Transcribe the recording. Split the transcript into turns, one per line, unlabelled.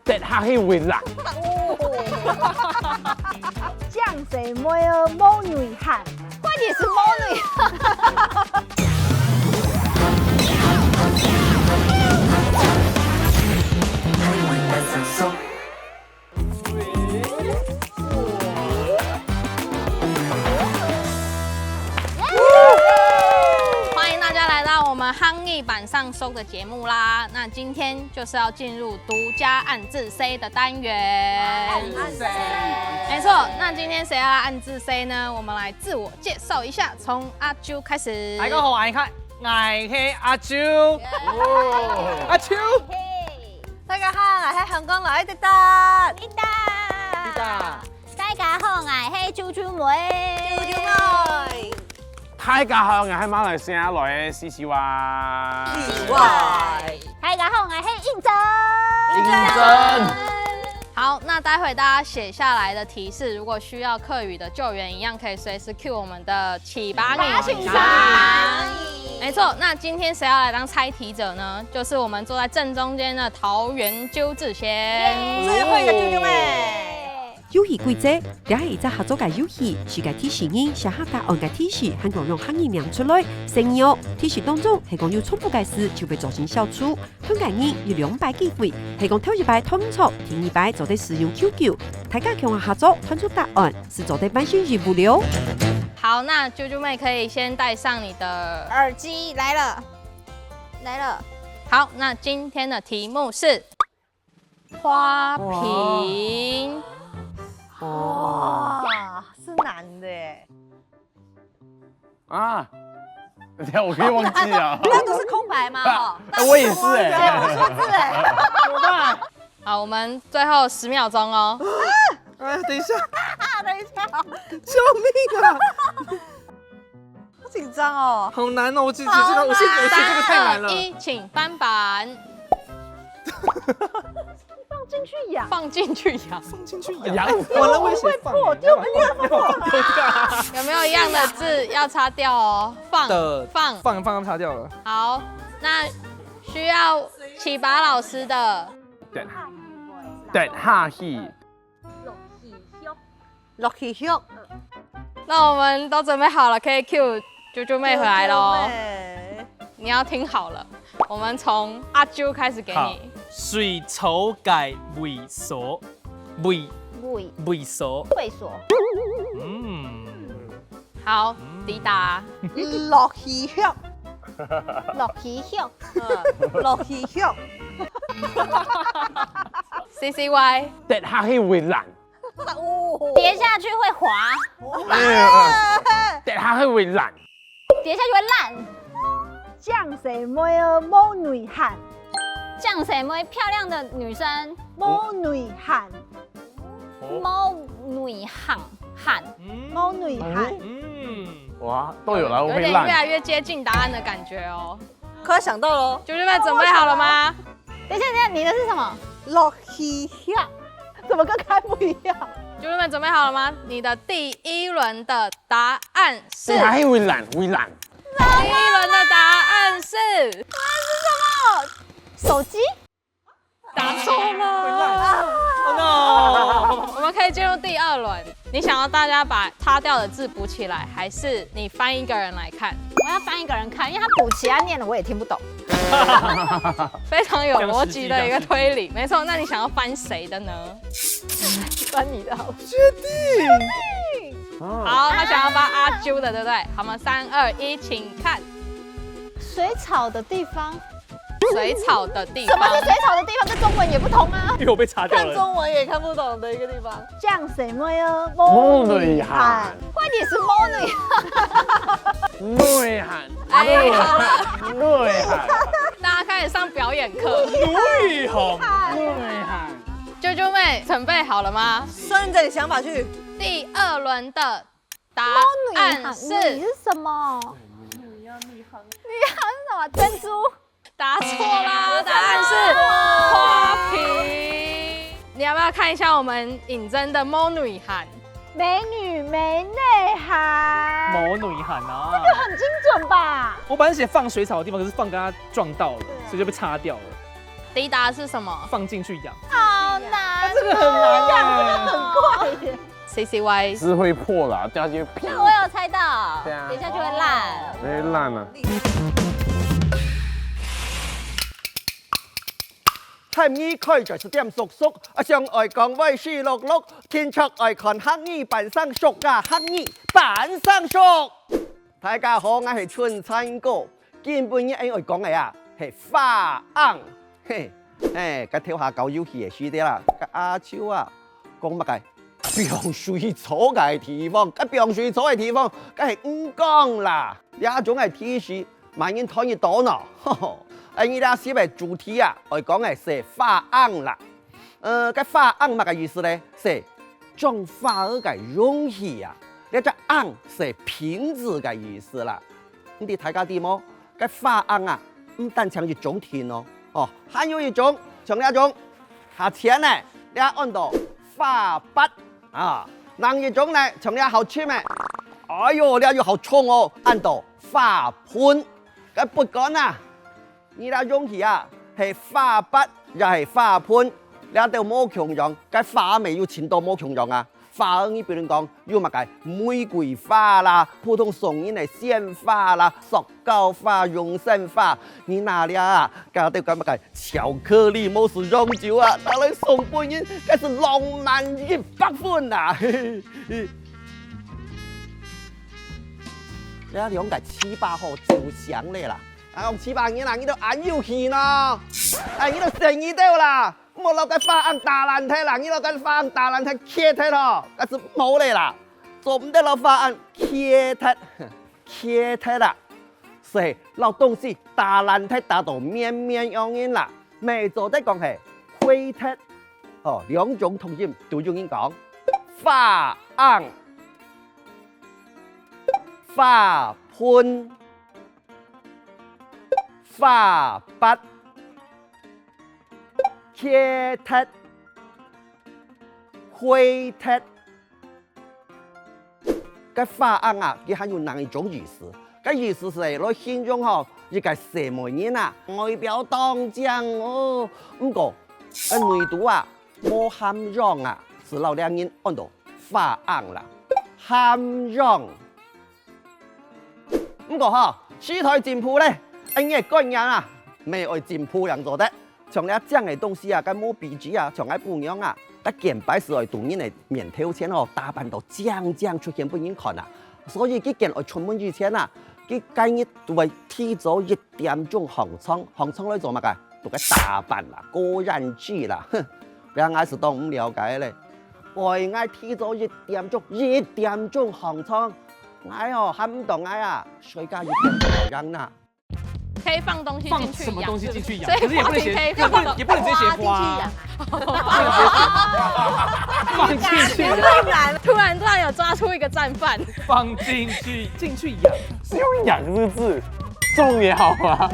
跌下去會冷。
降水妹儿某女汉，
快点是猫女。欢迎大家来到我们夯艺版上收的节目啦。那今天就是要进入独家暗自 C 的单元。没错，那今天谁要来暗自 C 呢？我们来自我介绍一下，从阿啾开始。
大家好，我係阿啾。阿啾，
大家好，我係香港來的達。
大家好，我係啾啾妹。
大家好，我係馬來西亞來嘅 CCY。
大家好，我係應真。
認真。
好，那待会大家写下来的提示，如果需要客语的救援，一样可以随时 cue 我们的启拔女侠。没错，那今天谁要来当猜题者呢？就是我们坐在正中间的桃园鸠志贤。
最后一个啾啾妹。
遊戲規則，這係一隻合作嘅遊戲，是個提示人寫下答案嘅提示，和講用漢語名出來。成語提示當中係講要重複嘅事就被做成小數。香港人有200機會，係講頭一擺推唔錯，第二擺就得使用 QQ。大家共同合作推出答案，是做得半信一不留。
好，那啾啾妹可以先戴上你的
耳機來了。
好，那今天的題目是花瓶。
哇，是男的耶。
啊，等下我可以忘記啊。
那都是空白吗？
我也是哎。
数字哎。
怎么辦？
好，我们最後10秒鐘哦。
哎，等一下，
等一下，
救命啊！
好緊張哦。
好難哦，我記這個，我寫這個太難了。
3、2、1，請翻版。
放進去養。
放進去養。
放進去
養
養，完了我也寫放。
破掉，你要放
丟掉。
有沒有一樣的字要擦掉哦？
放擦掉了。
好，那需要啟拔老師的。
跌下去。
落氣胸。
那我們都準備好了，可以 cue 啾啾妹回來嘍。你要聽好了，我們從阿啾開始給你。
水草界猥瑣，猥瑣。
會所。
好，抵達。
落氣胸。
落氣胸。
落氣胸。
CCY。
跌下去會冷。
跌下去會滑。
跌下去會冷。
跌下去會爛。
降水妹兒某女漢。
降水妹漂亮的女生。
某女漢。
貓女漢。
某女漢。
哇，都有了，我
有點越
會爛。
來越接近答案的感覺哦。
快想到了。
啾啾妹準備好了嗎？
等一下，你的是什麼？
落氣胸。怎麼跟剛才不一樣？
啾啾妹準備好了嗎？你的第1輪的答案是。
跌下去會冷，會冷。
第1輪的答案是。
手機。
答錯了。我們可以進入第2輪。你想要大家把擦掉的字補起來，還是你翻一個人來看？
我要翻一個人看，因為他補起來念了，我也聽不懂。
非常有邏輯的一個推理，沒錯。那你想要翻誰的呢？
翻你的好。
好，他想要翻阿啾的，對不對？好，我們3、2、1，請看。
水草的地方。
水草的地
什麼
方。
是水草的地方？跟中文也不通啊。
因為我被擦掉了。
看中文也看不懂的一個地方。降水妹兒某
某
女
女漢。
快點是貓女。
女漢。
哎，好了，
女漢。
大家開始上表演課。
女漢。
女漢。
啾啾妹準備好了嗎？
順着你想法去。
第2輪的答
女
案是
什麼？女漢是什麼？珍珠。
答錯啦，答案是花瓶。你要不要看一下我們尹真的貓女韓？
美女没内涵，
某女喊啊，
这个很精准吧？
我本来写放水草的地方，可是放跟它撞到了，所以就被擦掉了。
第一答案是什么？
放进去养。
好好难，
这个很难呀。
快耶！
CCY
是会破啦，掉下去啪，
那我有猜到，
对啊
等一下就会烂。
会烂了。
汉语开就是點熟熟，上愛講威斯碌碌，天出愛看漢語扮生熟啊，漢語扮生熟。大家好，我係春餐哥，基本嘢愛講嘅啊係花硬，嘿，個跳下狗遊戲嘅書啲啦，個阿超啊講乜嘅？避水草嘅地方，個避水草嘅地方，梗係唔講啦，呢一種係提示，萬人睇得到呢。你哋寫嘅主題啊，我講嘅是花硬啦。個花硬乜嘅意思呢？是種花兒嘅容器啊。呢隻硬是瓶子嘅意思啦。你哋睇下啲麼？個花硬啊，唔單止一種田哦，還有一種，像呢一種下前呢，你按到花筆啊。另一種呢，像呢後前咩？哎呦，呢要好重哦，按到花盆。個筆桿啊！你那容器啊，係花筆又係花盆，你一定冇強用，cái花味要錢到冇強用啊！花你比如講要乜嘅玫瑰花啦，普通送人嘅鮮花啦，塑膠花、永生花，你那裡啊，搞到咁乜嘅巧克力冇是溶酒啊，拿來送本人，嗰是浪漫100分啊！你睇用嘅7、8號照相嚟啦。用700年啦，你都眼要氣咯，你都成意掉啦，冇落個花硬大爛體啦，你落個花硬大爛體揭體咯，嗰是冇嚟啦，做唔得落花硬揭體啦，是落東西大爛體打到面面樣樣啦，未做得講係灰體，兩種同音都用音講，花硬、花盆。花筆、揭剔、灰剔，個花硬啊，佢還有另一種意思。個意思是來形容嗬一個什麼人啊，外表當正哦，不過個內度啊冇涵養啊，是老兩人按到花硬啦，涵養。不過嗬，書台店鋪咧。anh nghe con nhà à, mẹ ơi chìm phu yang做的，從咧這樣嘅東西啊，跟冇比較啊，從喺不樣啊，但見擺時嚟動人嚟面頭前哦，打扮到正出現俾人看啊，所以佢見我出門之前啊，佢今日都會提早1點鐘行倉來做乜嘅？做個打扮啦，個人知啦，哼，你啱是當唔了解咧，我嗌提早1點鐘行倉，嗌哦喊唔到嗌啊，睡覺1點鐘人啦。
可以放東西進去，
放什麼東西進去養？
所以
可是也不能寫，也不能直接寫花，放進去養。
突然有抓出一個戰犯，
放進去養，
是用養日字，重也好啊。